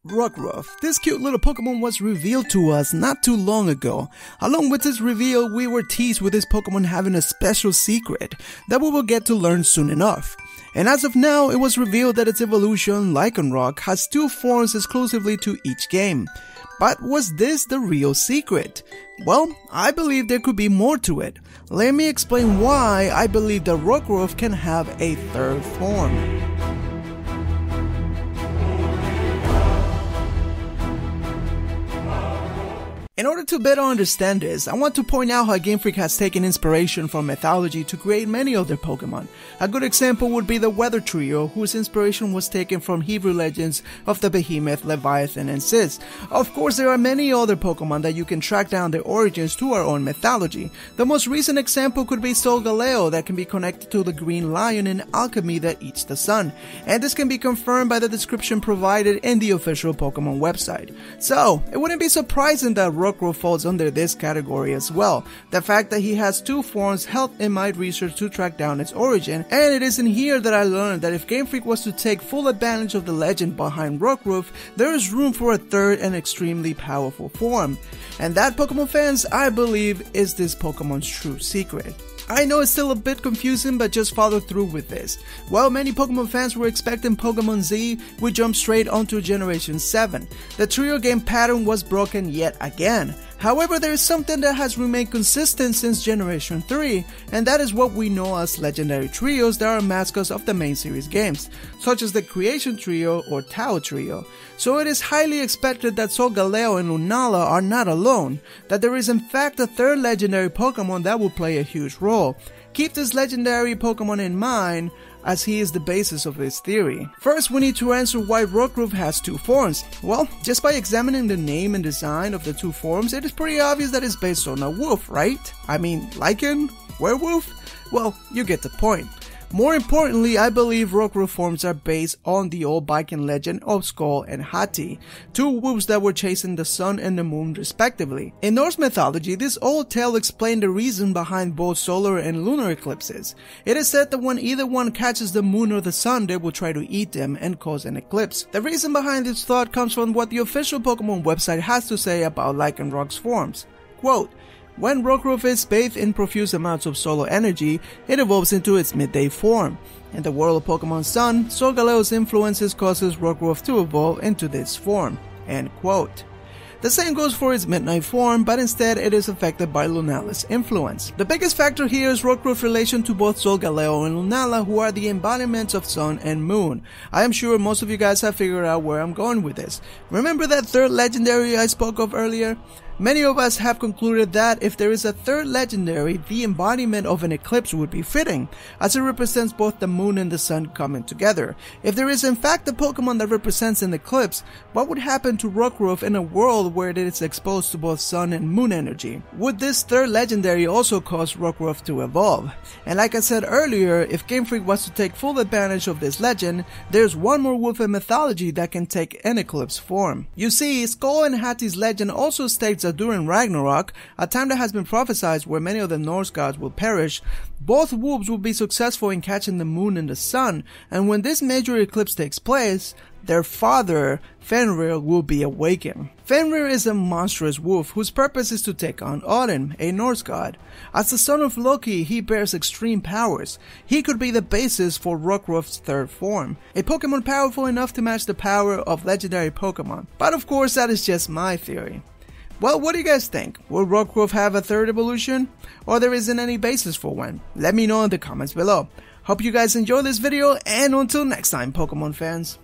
Rockruff. This cute little Pokemon was revealed to us not too long ago. Along with this reveal, we were teased with this Pokemon having a special secret that we will get to learn soon enough. And as of now, it was revealed that its evolution, Lycanroc, has 2 forms exclusively to each game. But was this the real secret? Well, I believe there could be more to it. Let me explain why I believe that Rockruff can have a 3rd form. In order to better understand this, I want to point out how Game Freak has taken inspiration from mythology to create many of their Pokemon. A good example would be the Weather Trio, whose inspiration was taken from Hebrew legends of the Behemoth, Leviathan, and Sis. Of course, there are many other Pokemon that you can track down their origins to our own mythology. The most recent example could be Solgaleo, that can be connected to the green lion in alchemy that eats the sun, and this can be confirmed by the description provided in the official Pokemon website. So, it wouldn't be surprising that Rockruff falls under this category as well. The fact that he has 2 forms helped in my research to track down its origin, and it is in here that I learned that if Game Freak was to take full advantage of the legend behind Rockruff, there is room for a 3rd and extremely powerful form. And that, Pokemon fans, I believe is this Pokemon's true secret. I know it's still a bit confusing, but just follow through with this. While many Pokemon fans were expecting Pokemon Z, we jumped straight onto Generation 7. The trio game pattern was broken yet again. However, there is something that has remained consistent since Generation 3, and that is what we know as legendary trios that are mascots of the main series games, such as the Creation Trio or Tao Trio. So it is highly expected that Solgaleo and Lunala are not alone, that there is in fact a 3rd legendary Pokemon that will play a huge role. Keep this legendary Pokemon in mind, as he is the basis of this theory. First, we need to answer why Rockruff has 2 forms. Well, just by examining the name and design of the 2 forms, it is pretty obvious that it's based on a wolf, right? I mean, Lycan? Werewolf? Well, you get the point. More importantly, I believe Rockruff forms are based on the old Viking legend of Skull and Hati, 2 wolves that were chasing the sun and the moon respectively. In Norse mythology, this old tale explained the reason behind both solar and lunar eclipses. It is said that when either one catches the moon or the sun, they will try to eat them and cause an eclipse. The reason behind this thought comes from what the official Pokemon website has to say about Lycanroc's forms. Quote, "When Rockruff is bathed in profuse amounts of solar energy, it evolves into its midday form. In the world of Pokemon Sun, Solgaleo's influences causes Rockruff to evolve into this form." End quote. The same goes for its midnight form, but instead it is affected by Lunala's influence. The biggest factor here is Rockruff's relation to both Solgaleo and Lunala, who are the embodiments of sun and moon. I am sure most of you guys have figured out where I'm going with this. Remember that 3rd legendary I spoke of earlier? Many of us have concluded that if there is a 3rd legendary, the embodiment of an eclipse would be fitting, as it represents both the moon and the sun coming together. If there is in fact a Pokemon that represents an eclipse, what would happen to Rockruff in a world where it is exposed to both sun and moon energy? Would this 3rd legendary also cause Rockruff to evolve? And like I said earlier, if Game Freak was to take full advantage of this legend, there's one more wolf in mythology that can take an eclipse form. You see, Skull and Hati's legend also states that during Ragnarok, a time that has been prophesied where many of the Norse gods will perish, both wolves will be successful in catching the moon and the sun, and when this major eclipse takes place, their father, Fenrir, will be awakened. Fenrir is a monstrous wolf whose purpose is to take on Odin, a Norse god. As the son of Loki, he bears extreme powers. He could be the basis for Rockruff's 3rd form, a Pokemon powerful enough to match the power of legendary Pokemon. But of course, that is just my theory. Well, what do you guys think? Will Rockruff have a 3rd evolution? Or there isn't any basis for one? Let me know in the comments below. Hope you guys enjoyed this video, and until next time, Pokemon fans.